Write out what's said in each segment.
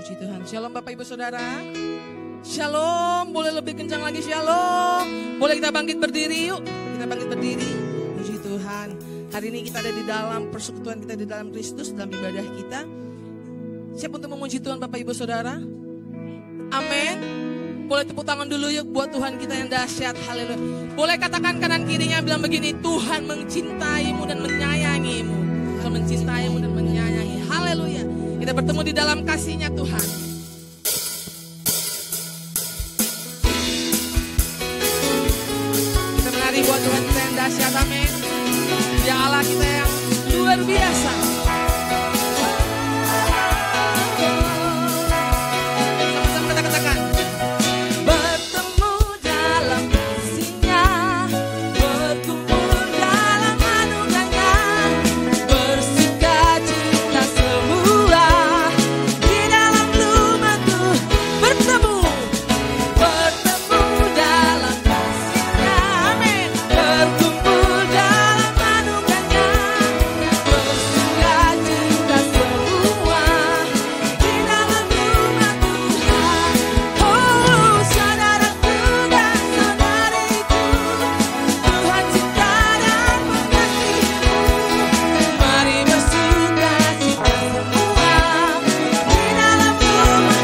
Puji Tuhan. Shalom Bapak Ibu Saudara. Shalom, boleh lebih kencang lagi shalom. Boleh kita bangkit berdiri yuk. Kita bangkit berdiri. Puji Tuhan. Hari ini kita ada di dalam persekutuan kita di dalam Kristus, dalam ibadah kita. Siap untuk memuji Tuhan Bapak Ibu Saudara? Amin. Boleh tepuk tangan dulu yuk buat Tuhan kita yang dahsyat. Haleluya. Boleh katakan kanan kirinya bilang begini, Tuhan mencintaimu dan menyayangimu. Tuhan mencintaimu dan menyayangi. Haleluya. Kita bertemu di dalam kasih-Nya Tuhan. Kita menari buat Tuhan kita yang dahsyat. Amin. Ya Allah kita yang luar biasa. Sama-sama kita katakan. Bertemu dalam kasih-Nya, berkumpul dalam anugerah-Nya, bersukacita semua di dalam rumah Tuhan. Bertemu dalam kasih-Nya, amin. Berkumpul dalam anugerah-Nya, bersukacita semua di dalam rumah Tuhan. Oh saudaraku dan saudariku, Tuhan cinta dan mengasihimu. Mari bersukacita semua di dalam rumah.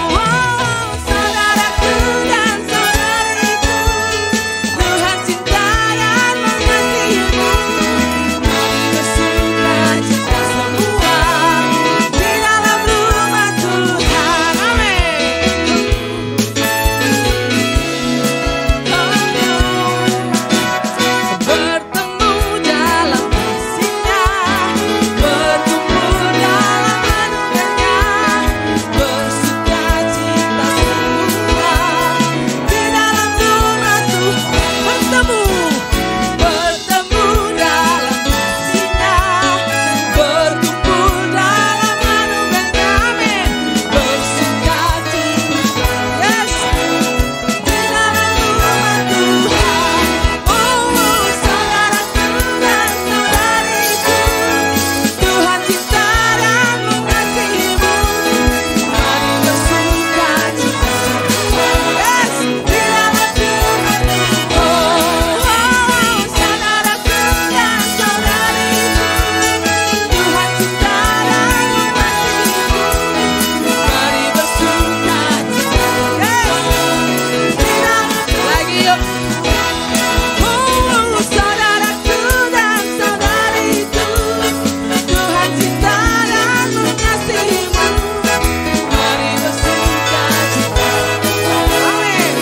Oh saudaraku dan saudariku, Tuhan cinta dan mengasihimu. Mari bersukacita semua di dalam rumah Tuhan. Amin. Bertemu dalam kasih-Nya, berkumpul dalam anugerah-Nya, bersukacita semua di dalam rumah Tuhan. Bertemu dalam kasih-Nya, berkumpul dalam anugerah-Nya, amin. Bersukacita, yes, di dalam rumah Tuhan. Oh saudaraku dan saudariku, Tuhan cinta dan mengasihimu. Mari bersukacita semua, yes, di dalam rumah Tuhan. Oh saudaraku dan saudariku, Tuhan cinta dan mengasihimu. Mari bersukacita, yes, di dalam lagi yuk. Oh saudaraku dan saudariku, Tuhan cinta dan mengasihimu. Mari bersukacita, amin.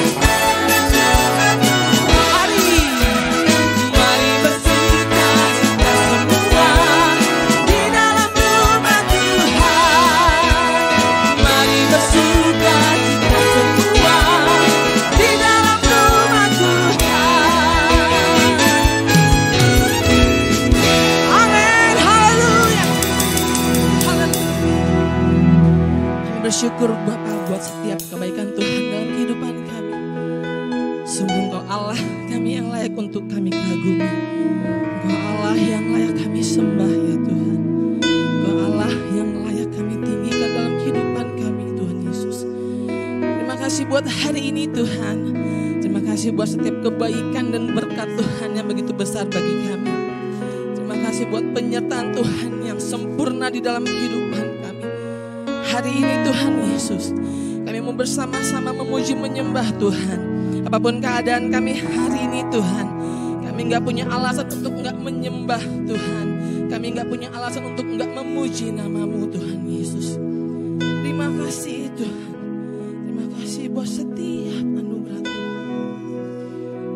Mari bersukacita semua di dalam rumah Tuhan. Mari bersukacita semua di dalam rumah Tuhan. Amin. Haleluya. Kami bersyukur Bapa buat setiap kebaikan Tuhan dalam kehidupan kami. Sungguh Engkau Allah kami yang layak untuk kami kagumi. Engkau Allah yang layak kami sembah ya Tuhan. Engkau Allah yang layak kami tinggikan dalam kehidupan kami Tuhan Yesus. Terima kasih buat hari ini Tuhan. Terima kasih buat setiap kebaikan dan berkat Tuhan yang begitu besar bagi kami. Terima kasih buat penyertaan Tuhan yang sempurna di dalam kehidupan kami. Hari ini Tuhan Yesus, kami mau bersama-sama memuji menyembah Tuhan. Apapun keadaan kami hari ini Tuhan, kami gak punya alasan untuk gak menyembah Tuhan. Kami gak punya alasan untuk gak memuji nama-Mu Tuhan Yesus. Terima kasih Tuhan. Terima kasih buat setiap anugerah Tuhan.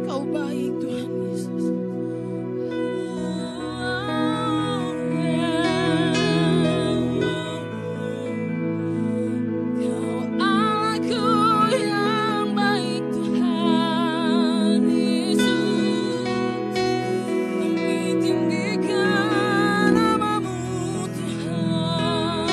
Kau baik Tuhan Yesus. Kau Allahku yang baik Tuhan Yesus. Kami tinggikan nama-Mu Tuhan.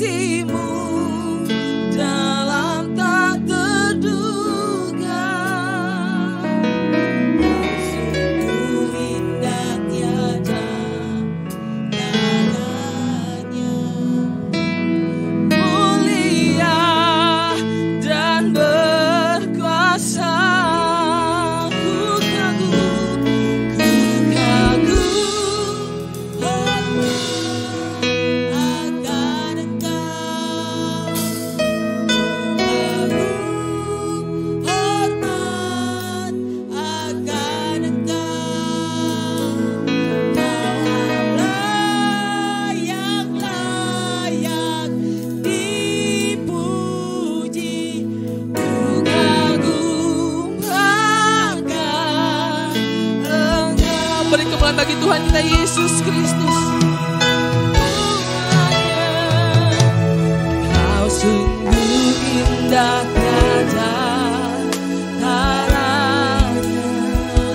kasih-Mu dalam tak terduga. Sungguh indah tiada tandanya, mulia dan berkuasa. Ku kagum akan beri kemuliaan bagi Tuhan kita Yesus Kristus. Kau sungguh indah tiada taranya,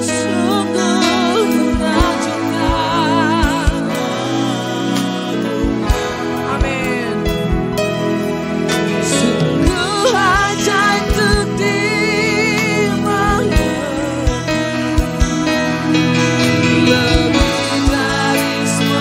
sungguh menakjubkan. Amin. Sungguh ajaib untuk dimengerti, lebih dari semua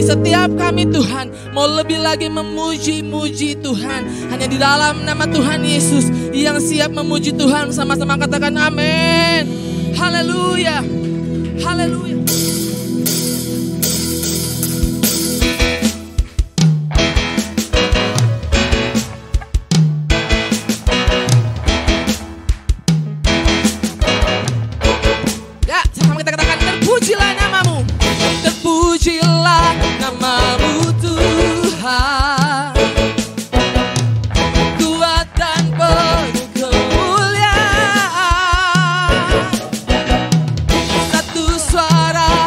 setiap kami Tuhan mau lebih lagi memuji-muji Tuhan. Hanya di dalam nama Tuhan Yesus yang siap memuji Tuhan, sama-sama katakan amin. Haleluya. Haleluya. Ya, sama kita katakan terpujilah namamu. Terpujilah namamu Tuhan. Kuat dan penuh kemuliaan. Satu suara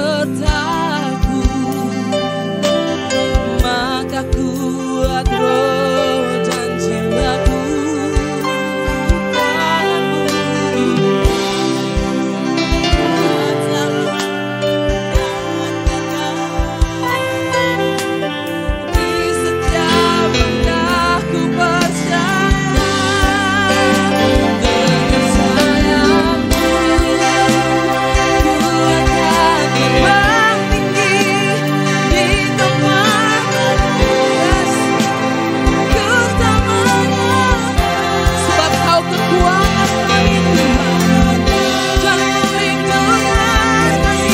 sertaku, maka kuat roh dan jiwaku padamu. Di setiap langkahku percaya, dengan sayapmu ku akan terbang tinggi di tempat luas. Ku tak menang, sebab Kau kekuatan kami Tuhan, dan perlindungan kami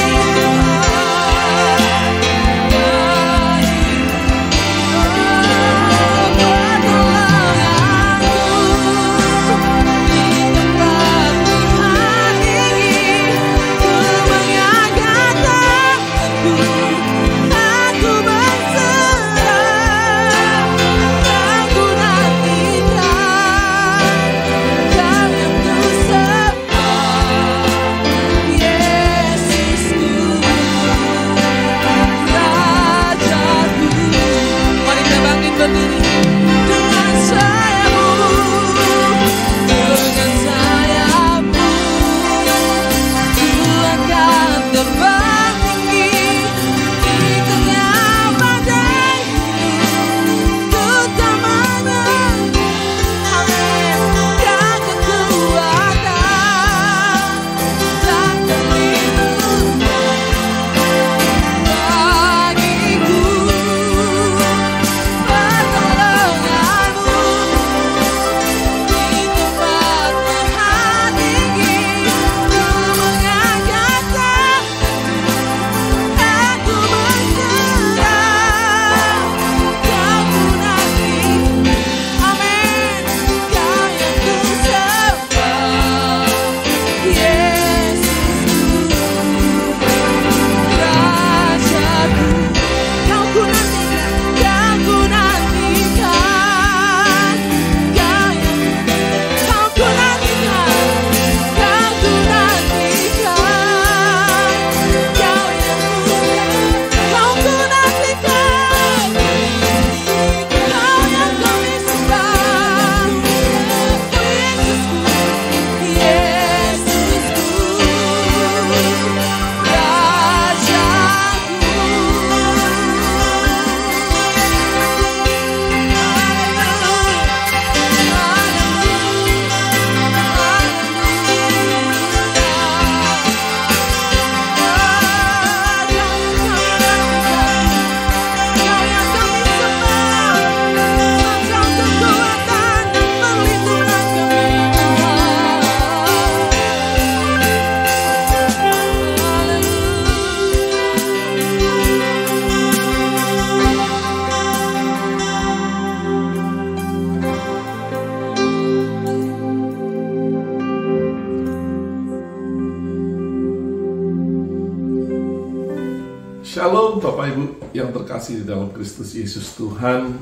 Shalom Bapak Ibu yang terkasih di dalam Kristus Yesus Tuhan.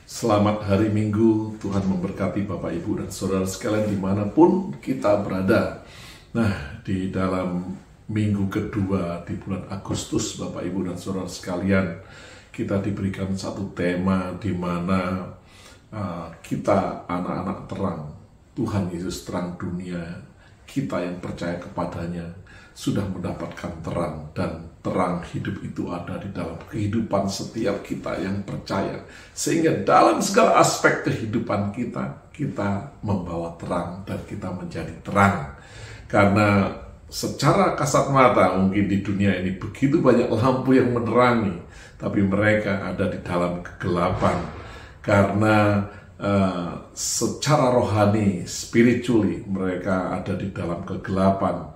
Selamat hari Minggu, Tuhan memberkati Bapak Ibu dan saudara sekalian dimanapun kita berada. Nah, di dalam minggu kedua di bulan Agustus Bapak Ibu dan saudara sekalian, kita diberikan satu tema di mana kita anak-anak terang, Tuhan Yesus terang dunia, kita yang percaya kepadanya sudah mendapatkan terang, dan terang hidup itu ada di dalam kehidupan setiap kita yang percaya. Sehingga dalam segala aspek kehidupan kita, kita membawa terang dan kita menjadi terang. Karena secara kasat mata mungkin di dunia ini begitu banyak lampu yang menerangi, tapi mereka ada di dalam kegelapan. Karena secara rohani, spiritually, mereka ada di dalam kegelapan.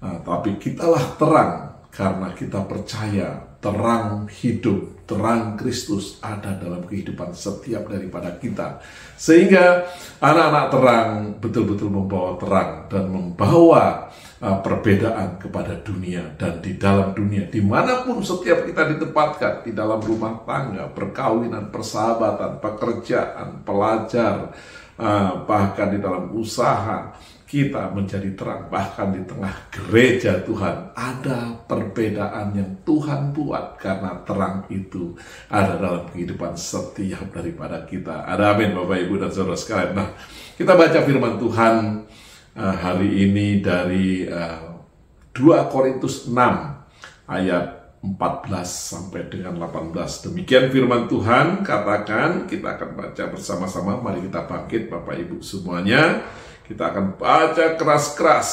Tapi kitalah terang, karena kita percaya terang hidup, terang Kristus ada dalam kehidupan setiap daripada kita. Sehingga anak-anak terang betul-betul membawa terang dan membawa perbedaan kepada dunia. Dan di dalam dunia, dimanapun setiap kita ditempatkan, di dalam rumah tangga, perkawinan, persahabatan, pekerjaan, pelajar, bahkan di dalam usaha, kita menjadi terang. Bahkan di tengah gereja Tuhan ada perbedaan yang Tuhan buat, karena terang itu ada dalam kehidupan setiap daripada kita. Ada amin Bapak Ibu dan Saudara sekalian. Nah, kita baca firman Tuhan hari ini dari 2 Korintus 6 ayat 14 sampai dengan 18. Demikian firman Tuhan katakan, kita akan baca bersama-sama. Mari kita bangkit Bapak Ibu semuanya. Kita akan baca keras-keras.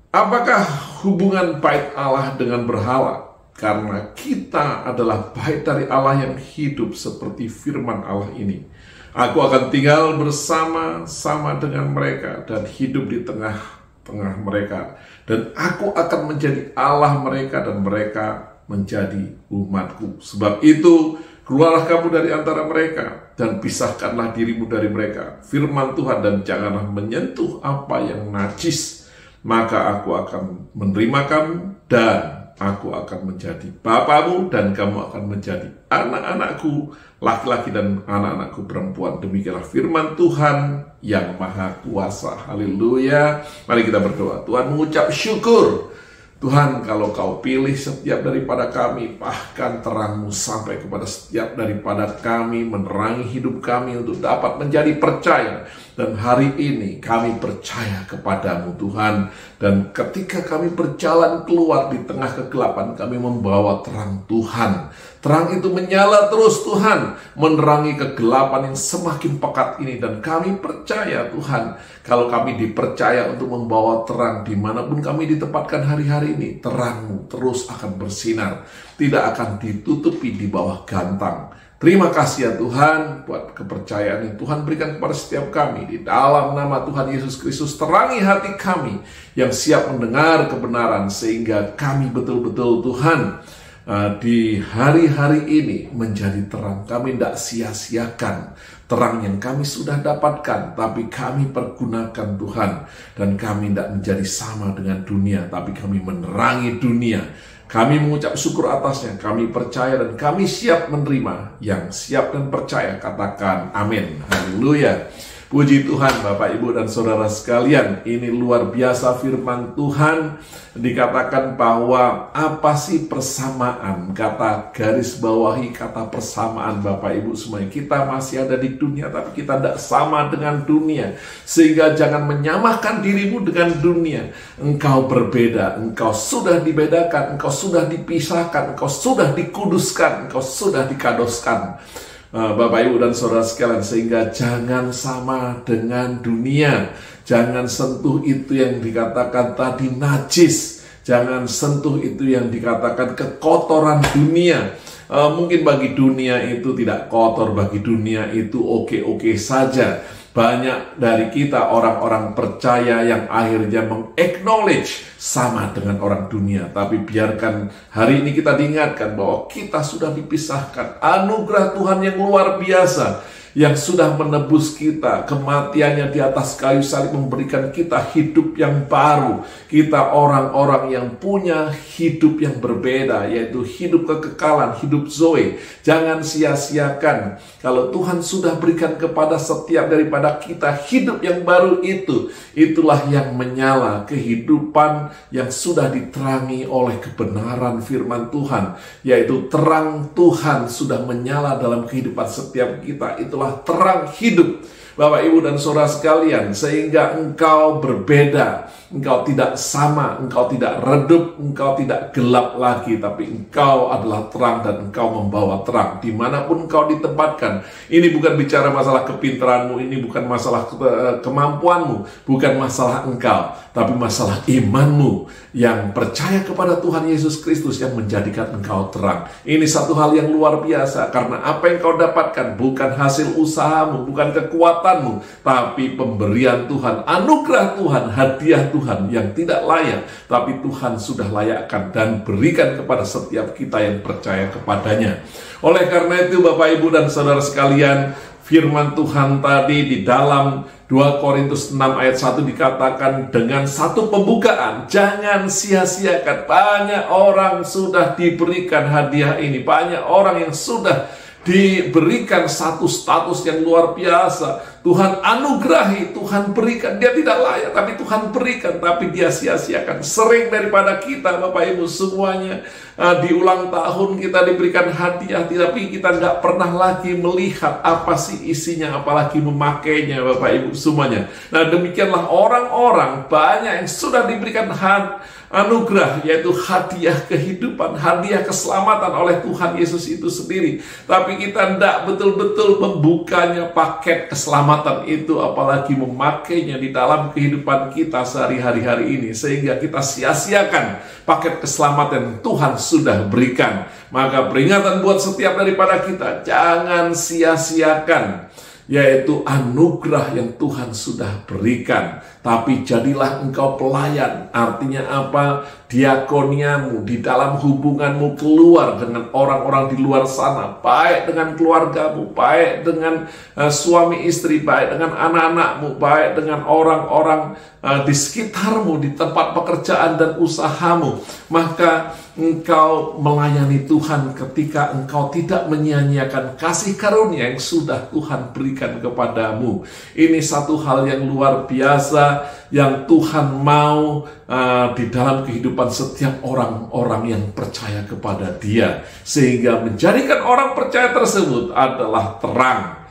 Apakah hubungan bait Allah dengan berhala? Karena kita adalah bait dari Allah yang hidup seperti firman Allah ini. Aku akan tinggal bersama-sama dengan mereka dan hidup di tengah-tengah mereka. Dan aku akan menjadi Allah mereka dan mereka menjadi umatku. Sebab itu, keluarlah kamu dari antara mereka dan pisahkanlah dirimu dari mereka. Firman Tuhan, dan janganlah menyentuh apa yang najis. Maka aku akan menerima kamu dan aku akan menjadi bapamu dan kamu akan menjadi anak-anakku laki-laki dan anak-anakku perempuan. Demikianlah firman Tuhan yang Maha Kuasa. Haleluya. Mari kita berdoa. Tuhan, mengucap syukur. Tuhan, kalau Kau pilih setiap daripada kami, bahkan terang-Mu sampai kepada setiap daripada kami, menerangi hidup kami untuk dapat menjadi percaya. Dan hari ini kami percaya kepadamu Tuhan. Dan ketika kami berjalan keluar di tengah kegelapan, kami membawa terang Tuhan. Terang itu menyala terus Tuhan, menerangi kegelapan yang semakin pekat ini. Dan kami percaya Tuhan, kalau kami dipercaya untuk membawa terang dimanapun kami ditempatkan hari-hari ini, terang-Mu terus akan bersinar, tidak akan ditutupi di bawah gantang. Terima kasih ya Tuhan buat kepercayaan yang Tuhan berikan kepada setiap kami. Di dalam nama Tuhan Yesus Kristus, terangi hati kami yang siap mendengar kebenaran, sehingga kami betul-betul Tuhan di hari-hari ini menjadi terang. Kami tidak sia-siakan terang yang kami sudah dapatkan, tapi kami pergunakan Tuhan. Dan kami tidak menjadi sama dengan dunia, tapi kami menerangi dunia. Kami mengucap syukur atasnya, kami percaya dan kami siap menerima. Yang siap dan percaya katakan amin. Haleluya. Puji Tuhan Bapak Ibu dan Saudara sekalian, ini luar biasa firman Tuhan. Dikatakan bahwa apa sih persamaan? Kata garis bawahi kata persamaan Bapak Ibu semuanya. Kita masih ada di dunia, tapi kita tidak sama dengan dunia. Sehingga jangan menyamakan dirimu dengan dunia. Engkau berbeda, engkau sudah dibedakan, engkau sudah dipisahkan, engkau sudah dikuduskan, engkau sudah dikadoskan. Bapak Ibu dan Saudara sekalian, sehingga jangan sama dengan dunia. Jangan sentuh itu yang dikatakan tadi najis. Jangan sentuh itu yang dikatakan kekotoran dunia. Mungkin bagi dunia itu tidak kotor, bagi dunia itu oke-oke saja. Banyak dari kita orang-orang percaya yang akhirnya meng-acknowledge sama dengan orang dunia. Tapi biarkan hari ini kita diingatkan bahwa kita sudah dipisahkan. Anugerah Tuhan yang luar biasa yang sudah menebus kita. Kematiannya di atas kayu salib memberikan kita hidup yang baru. Kita orang-orang yang punya hidup yang berbeda, yaitu hidup kekekalan, hidup Zoe. Jangan sia-siakan kalau Tuhan sudah berikan kepada setiap daripada kita hidup yang baru itu. Itulah yang menyala kehidupan yang sudah diterangi oleh kebenaran firman Tuhan, yaitu terang Tuhan sudah menyala dalam kehidupan setiap kita. Itulah terang hidup Bapak Ibu dan Saudara sekalian, sehingga engkau berbeda, engkau tidak sama, engkau tidak redup, engkau tidak gelap lagi, tapi engkau adalah terang dan engkau membawa terang dimanapun engkau ditempatkan. Ini bukan bicara masalah kepintaranmu, ini bukan masalah kemampuanmu, bukan masalah engkau, tapi masalah imanmu yang percaya kepada Tuhan Yesus Kristus yang menjadikan engkau terang. Ini satu hal yang luar biasa, karena apa yang kau dapatkan bukan hasil usahamu, bukan kekuatanmu, tapi pemberian Tuhan, anugerah Tuhan, hadiah Tuhan yang tidak layak, tapi Tuhan sudah layakkan dan berikan kepada setiap kita yang percaya kepadanya. Oleh karena itu Bapak Ibu dan Saudara sekalian, firman Tuhan tadi di dalam 2 Korintus 6 ayat 1 dikatakan dengan satu pembukaan, jangan sia-siakan. Banyak orang sudah diberikan hadiah ini, banyak orang yang sudah diberikan satu status yang luar biasa. Tuhan anugerahi, Tuhan berikan. Dia tidak layak, tapi Tuhan berikan, tapi dia sia-siakan. Sering daripada kita, Bapak Ibu semuanya, di ulang tahun kita diberikan hadiah, tapi kita nggak pernah lagi melihat apa sih isinya, apalagi memakainya, Bapak Ibu semuanya. Nah, demikianlah orang-orang banyak yang sudah diberikan anugerah, yaitu hadiah kehidupan, hadiah keselamatan oleh Tuhan Yesus itu sendiri. Tapi kita tidak betul-betul membukanya paket keselamatan itu, apalagi memakainya di dalam kehidupan kita sehari-hari hari ini, sehingga kita sia-siakan paket keselamatan yang Tuhan sudah berikan. Maka peringatan buat setiap daripada kita, jangan sia-siakan yaitu anugerah yang Tuhan sudah berikan. Tapi jadilah engkau pelayan. Artinya apa? Diakoniamu di dalam hubunganmu keluar dengan orang-orang di luar sana, baik dengan keluargamu, baik dengan suami istri, baik dengan anak-anakmu, baik dengan orang-orang di sekitarmu, di tempat pekerjaan dan usahamu. Maka engkau melayani Tuhan ketika engkau tidak menyia-nyiakan kasih karunia yang sudah Tuhan berikan kepadamu. Ini satu hal yang luar biasa yang Tuhan mau di dalam kehidupan setiap orang-orang yang percaya kepada Dia, sehingga menjadikan orang percaya tersebut adalah terang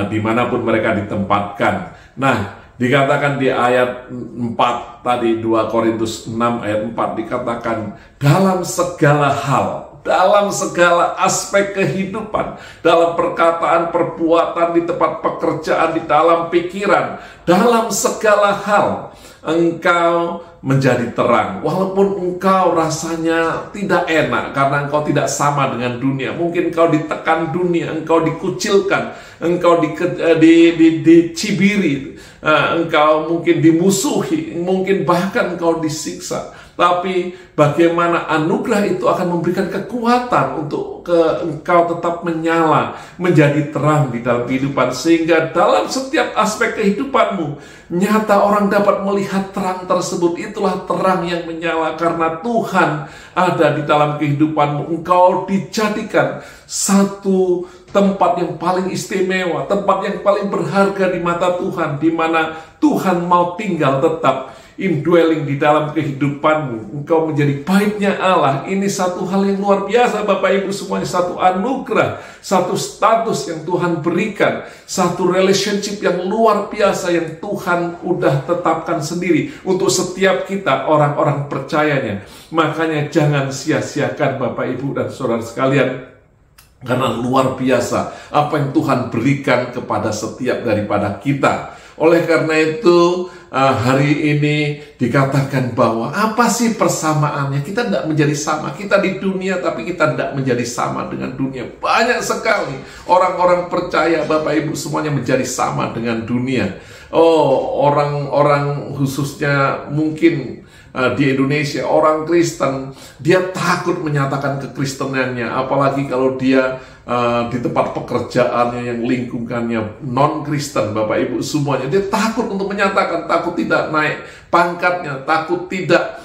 dimanapun mereka ditempatkan. Nah, dikatakan di ayat 4 tadi, 2 Korintus 6 ayat 4 dikatakan, dalam segala hal, dalam segala aspek kehidupan, dalam perkataan, perbuatan, di tempat pekerjaan, di dalam pikiran, dalam segala hal engkau menjadi terang. Walaupun engkau rasanya tidak enak karena engkau tidak sama dengan dunia. Mungkin engkau ditekan dunia, engkau dikucilkan, engkau dicibiri, engkau mungkin dimusuhi, mungkin bahkan engkau disiksa. Tapi bagaimana anugerah itu akan memberikan kekuatan untuk engkau tetap menyala, menjadi terang di dalam kehidupan, sehingga dalam setiap aspek kehidupanmu nyata orang dapat melihat terang tersebut. Itulah terang yang menyala karena Tuhan ada di dalam kehidupanmu. Engkau dijadikan satu tempat yang paling istimewa, tempat yang paling berharga di mata Tuhan, di mana Tuhan mau tinggal tetap indwelling di dalam kehidupanmu. Engkau menjadi baitnya Allah. Ini satu hal yang luar biasa, Bapak Ibu semuanya. Satu anugerah, satu status yang Tuhan berikan, satu relationship yang luar biasa yang Tuhan udah tetapkan sendiri untuk setiap kita, orang-orang percayanya. Makanya jangan sia-siakan, Bapak Ibu dan saudara sekalian, karena luar biasa apa yang Tuhan berikan kepada setiap daripada kita. Oleh karena itu, hari ini dikatakan bahwa apa sih persamaannya? Kita tidak menjadi sama. Kita di dunia, tapi kita tidak menjadi sama dengan dunia. Banyak sekali orang-orang percaya, Bapak Ibu semuanya, menjadi sama dengan dunia. Orang-orang khususnya mungkin di Indonesia, orang Kristen, dia takut menyatakan kekristenannya, apalagi kalau dia di tempat pekerjaannya yang lingkungannya non-Kristen, Bapak Ibu semuanya, dia takut untuk menyatakan, takut tidak naik pangkatnya, takut tidak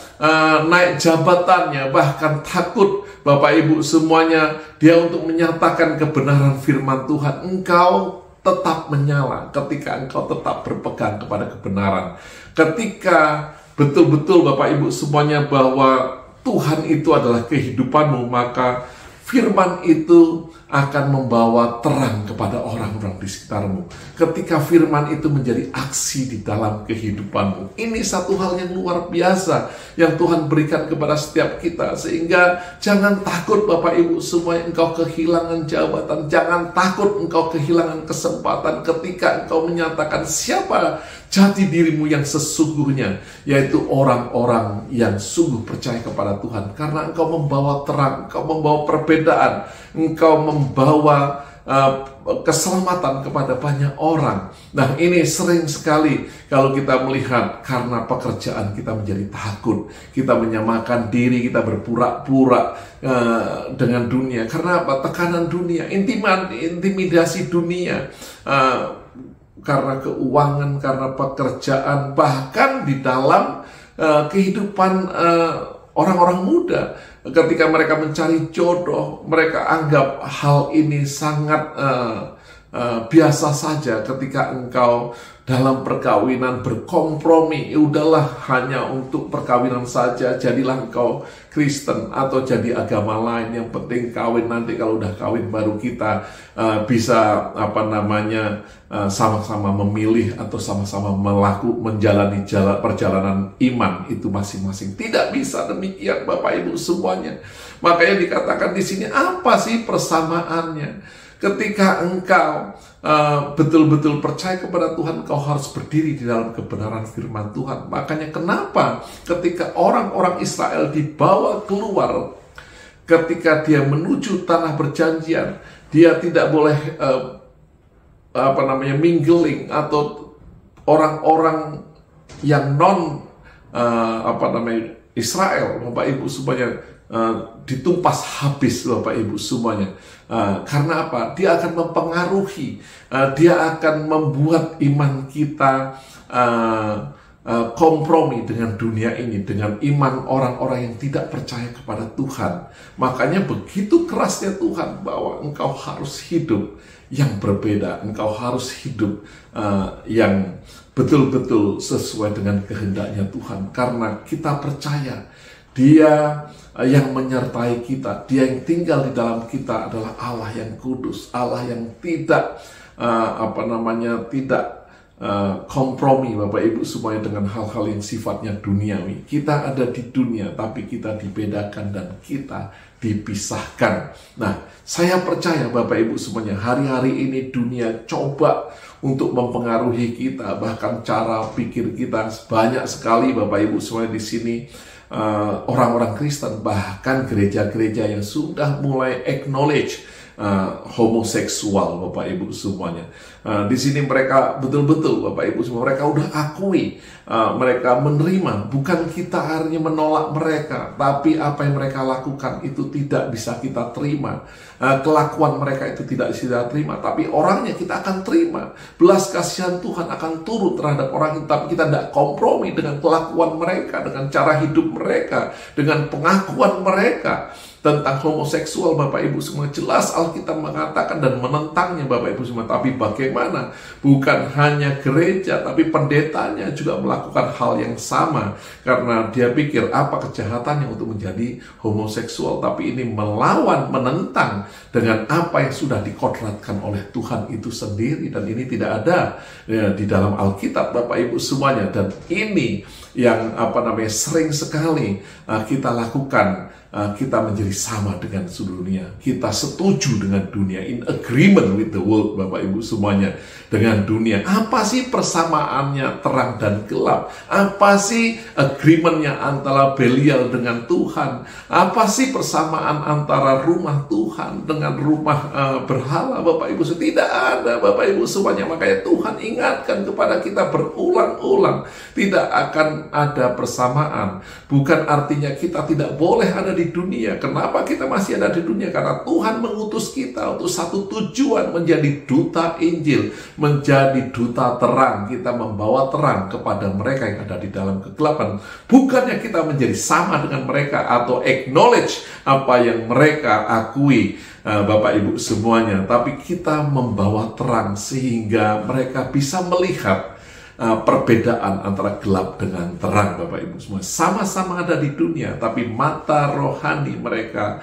naik jabatannya, bahkan takut, Bapak Ibu semuanya, dia untuk menyatakan kebenaran firman Tuhan. Engkau tetap menyala ketika engkau tetap berpegang kepada kebenaran. Ketika betul-betul, Bapak Ibu semuanya, bahwa Tuhan itu adalah kehidupanmu, maka firman itu akan membawa terang kepada orang-orang di sekitarmu. Ketika firman itu menjadi aksi di dalam kehidupanmu. Ini satu hal yang luar biasa yang Tuhan berikan kepada setiap kita. Sehingga jangan takut, Bapak Ibu semua, engkau kehilangan jabatan. Jangan takut engkau kehilangan kesempatan ketika engkau menyatakan siapa jati dirimu yang sesungguhnya, yaitu orang-orang yang sungguh percaya kepada Tuhan. Karena engkau membawa terang, engkau membawa perbedaan, engkau membawa keselamatan kepada banyak orang. Nah, ini sering sekali kalau kita melihat karena pekerjaan kita menjadi takut, kita menyamakan diri, kita berpura-pura dengan dunia. Karena apa? Tekanan dunia, intimidasi dunia, karena keuangan, karena pekerjaan, bahkan di dalam kehidupan orang-orang muda. Ketika mereka mencari jodoh, mereka anggap hal ini sangat biasa saja ketika engkau dalam perkawinan berkompromi, udahlah hanya untuk perkawinan saja, jadilah engkau Kristen atau jadi agama lain, yang penting kawin, nanti kalau udah kawin baru kita bisa sama-sama memilih atau sama-sama menjalani perjalanan iman itu masing-masing. Tidak bisa demikian Bapak Ibu semuanya. Makanya dikatakan di sini, apa sih persamaannya? Ketika engkau betul-betul percaya kepada Tuhan, engkau harus berdiri di dalam kebenaran firman Tuhan. Makanya kenapa ketika orang-orang Israel dibawa keluar, ketika dia menuju tanah perjanjian, dia tidak boleh mingling atau orang-orang yang non Israel, Bapak Ibu semuanya, ditumpas habis Bapak Ibu semuanya. Karena apa? Dia akan mempengaruhi, dia akan membuat iman kita kompromi dengan dunia ini, dengan iman orang-orang yang tidak percaya kepada Tuhan. Makanya begitu kerasnya Tuhan bahwa engkau harus hidup yang berbeda, engkau harus hidup yang betul-betul sesuai dengan kehendaknya Tuhan. Karena kita percaya Dia yang menyertai kita, Dia yang tinggal di dalam kita adalah Allah yang kudus, Allah yang tidak kompromi Bapak Ibu semuanya dengan hal-hal yang sifatnya duniawi. Kita ada di dunia, tapi kita dibedakan dan kita dipisahkan. Nah, saya percaya Bapak Ibu semuanya, hari-hari ini dunia coba untuk mempengaruhi kita, bahkan cara pikir kita. Banyak sekali Bapak Ibu semuanya di sini orang-orang Kristen, bahkan gereja-gereja yang sudah mulai acknowledge homoseksual Bapak Ibu semuanya. Di sini mereka betul-betul Bapak Ibu semua, mereka udah akui, mereka menerima. Bukan kita hanya menolak mereka, tapi apa yang mereka lakukan itu tidak bisa kita terima. Kelakuan mereka itu tidak bisa terima, tapi orangnya kita akan terima. Belas kasihan Tuhan akan turut terhadap orang itu, tapi kita tidak kompromi dengan kelakuan mereka, dengan cara hidup mereka, dengan pengakuan mereka tentang homoseksual. Bapak Ibu semua, jelas Alkitab mengatakan dan menentangnya Bapak Ibu semua. Tapi bagaimana? Bukan hanya gereja, tapi pendetanya juga melakukan hal yang sama. Karena dia pikir apa kejahatannya untuk menjadi homoseksual. Tapi ini melawan, menentang dengan apa yang sudah dikodratkan oleh Tuhan itu sendiri. Dan ini tidak ada di dalam Alkitab Bapak Ibu semuanya. Dan ini yang sering sekali kita lakukan. Kita menjadi sama dengan seluruh dunia. Kita setuju dengan dunia, in agreement with the world Bapak Ibu semuanya, dengan dunia. Apa sih persamaannya terang dan gelap? Apa sih agreementnya antara Belial dengan Tuhan? Apa sih persamaan antara rumah Tuhan dengan rumah berhala Bapak Ibu? Tidak ada Bapak Ibu semuanya. Makanya Tuhan ingatkan kepada kita berulang-ulang, tidak akan ada persamaan. Bukan artinya kita tidak boleh ada di dunia. Kenapa kita masih ada di dunia? Karena Tuhan mengutus kita untuk satu tujuan, menjadi duta Injil, menjadi duta terang. Kita membawa terang kepada mereka yang ada di dalam kegelapan. Bukannya kita menjadi sama dengan mereka atau acknowledge apa yang mereka akui Bapak Ibu semuanya, tapi kita membawa terang sehingga mereka bisa melihat perbedaan antara gelap dengan terang Bapak Ibu semua. Sama-sama ada di dunia, tapi mata rohani mereka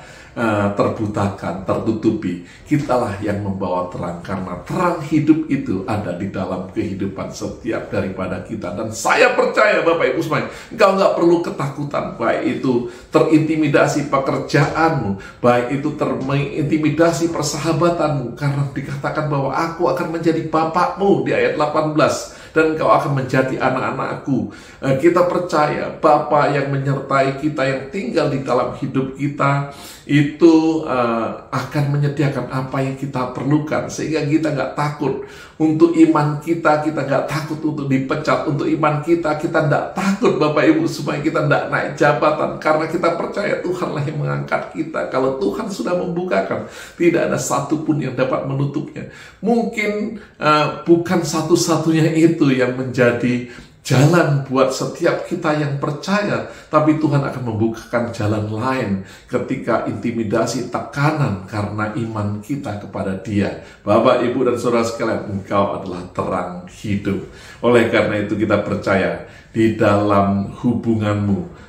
terbutakan, tertutupi. Kitalah yang membawa terang, karena terang hidup itu ada di dalam kehidupan setiap daripada kita. Dan saya percaya Bapak Ibu semua, engkau nggak perlu ketakutan, baik itu terintimidasi pekerjaanmu, baik itu terintimidasi persahabatanmu, karena dikatakan bahwa aku akan menjadi bapakmu di ayat 18. Dan engkau akan menjadi anak-anakku. Kita percaya Bapa yang menyertai kita, yang tinggal di dalam hidup kita, itu akan menyediakan apa yang kita perlukan. Sehingga kita nggak takut untuk iman kita, kita nggak takut untuk dipecat. Untuk iman kita, kita nggak takut Bapak Ibu supaya kita nggak naik jabatan. Karena kita percaya Tuhanlah yang mengangkat kita. Kalau Tuhan sudah membukakan, tidak ada satupun yang dapat menutupnya. Mungkin bukan satu-satunya itu yang menjadi jalan buat setiap kita yang percaya, tapi Tuhan akan membukakan jalan lain ketika intimidasi, tekanan karena iman kita kepada Dia. Bapak, Ibu, dan saudara sekalian, Engkau adalah terang hidup. Oleh karena itu kita percaya di dalam hubunganmu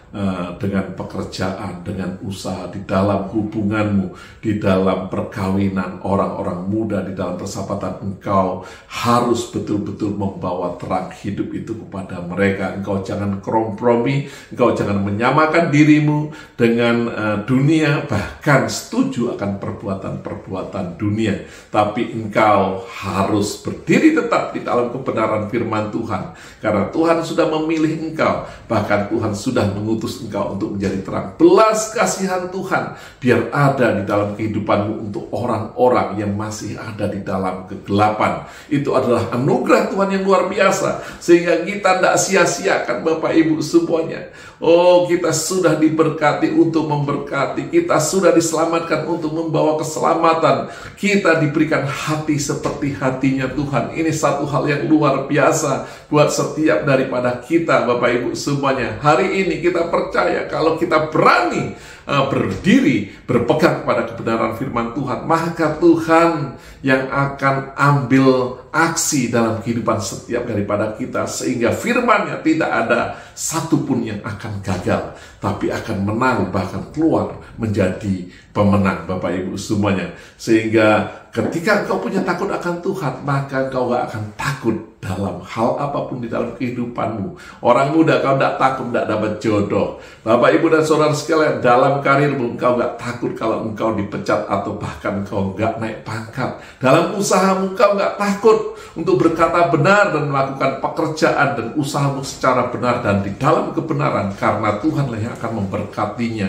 dengan pekerjaan, dengan usaha, di dalam hubunganmu, di dalam perkawinan orang-orang muda, di dalam persahabatan, engkau harus betul-betul membawa terang hidup itu kepada mereka. Engkau jangan kompromi, engkau jangan menyamakan dirimu dengan dunia, bahkan setuju akan perbuatan-perbuatan dunia. Tapi engkau harus berdiri tetap di dalam kebenaran firman Tuhan, karena Tuhan sudah memilih engkau, bahkan Tuhan sudah mengutus engkau untuk menjadi terang. Belas kasihan Tuhan biar ada di dalam kehidupanmu untuk orang-orang yang masih ada di dalam kegelapan. Itu adalah anugerah Tuhan yang luar biasa, sehingga kita tidak sia-siakan Bapak Ibu semuanya. Oh, kita sudah diberkati untuk memberkati, kita sudah diselamatkan untuk membawa keselamatan, kita diberikan hati seperti hatinya Tuhan. Ini satu hal yang luar biasa buat setiap daripada kita Bapak Ibu semuanya. Hari ini kita percaya kalau kita berani berdiri, berpegang kepada kebenaran firman Tuhan, maka Tuhan yang akan ambil aksi dalam kehidupan setiap daripada kita, sehingga firman-Nya tidak ada satupun yang akan gagal, tapi akan menang, bahkan keluar menjadi pemenang Bapak Ibu semuanya. Sehingga ketika engkau punya takut akan Tuhan, maka engkau gak akan takut dalam hal apapun di dalam kehidupanmu. Orang muda, kau tidak takut tidak dapat jodoh. Bapak, Ibu, dan saudara sekalian, dalam karirmu engkau gak takut kalau engkau dipecat atau bahkan engkau gak naik pangkat. Dalam usahamu engkau gak takut untuk berkata benar dan melakukan pekerjaan dan usahamu secara benar dan di dalam kebenaran, karena Tuhanlah yang akan memberkatinya.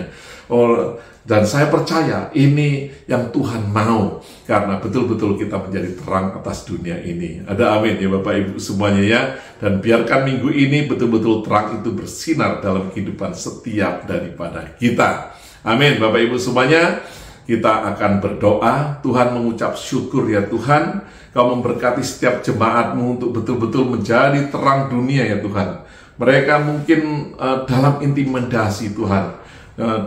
Dan saya percaya ini yang Tuhan mau, karena betul-betul kita menjadi terang atas dunia ini. Ada amin ya Bapak Ibu semuanya ya. Dan biarkan minggu ini betul-betul terang itu bersinar dalam kehidupan setiap daripada kita. Amin Bapak Ibu semuanya. Kita akan berdoa. Tuhan mengucap syukur ya Tuhan, Kau memberkati setiap jemaatmu untuk betul-betul menjadi terang dunia ya Tuhan. Mereka mungkin dalam intimidasi Tuhan,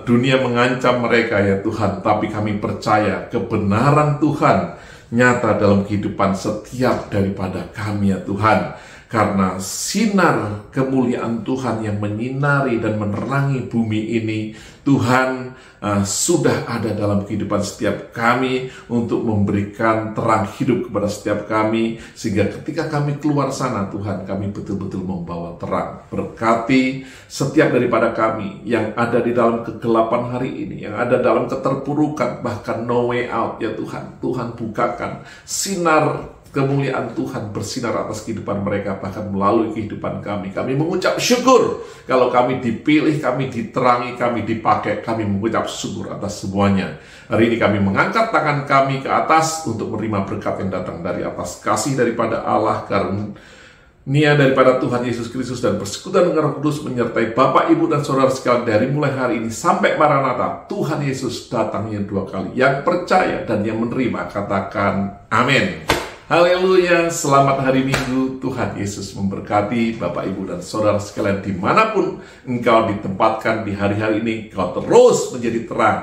dunia mengancam mereka ya Tuhan, tapi kami percaya kebenaran Tuhan nyata dalam kehidupan setiap daripada kami ya Tuhan, karena sinar kemuliaan Tuhan yang menyinari dan menerangi bumi ini, Tuhan sudah ada dalam kehidupan setiap kami untuk memberikan terang hidup kepada setiap kami, sehingga ketika kami keluar sana Tuhan, kami betul-betul membawa terang. Berkati setiap daripada kami yang ada di dalam kegelapan hari ini, yang ada dalam keterpurukan, bahkan no way out ya Tuhan. Tuhan bukakan sinar kemuliaan Tuhan bersinar atas kehidupan mereka, bahkan melalui kehidupan kami. Kami mengucap syukur kalau kami dipilih, kami diterangi, kami dipakai. Kami mengucap syukur atas semuanya. Hari ini kami mengangkat tangan kami ke atas untuk menerima berkat yang datang dari atas, kasih daripada Allah, karunia daripada Tuhan Yesus Kristus, dan persekutuan dengan Roh Kudus menyertai Bapak, Ibu, dan saudara sekalian dari mulai hari ini sampai Maranatha. Tuhan Yesus datangnya 2 kali. Yang percaya dan yang menerima katakan amin. Haleluya, selamat hari Minggu. Tuhan Yesus memberkati Bapak, Ibu, dan saudara sekalian dimanapun engkau ditempatkan di hari-hari ini. Kau terus menjadi terang.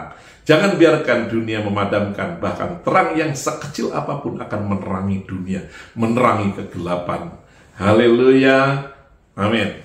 Jangan biarkan dunia memadamkan, bahkan terang yang sekecil apapun akan menerangi dunia, menerangi kegelapan. Haleluya, amin.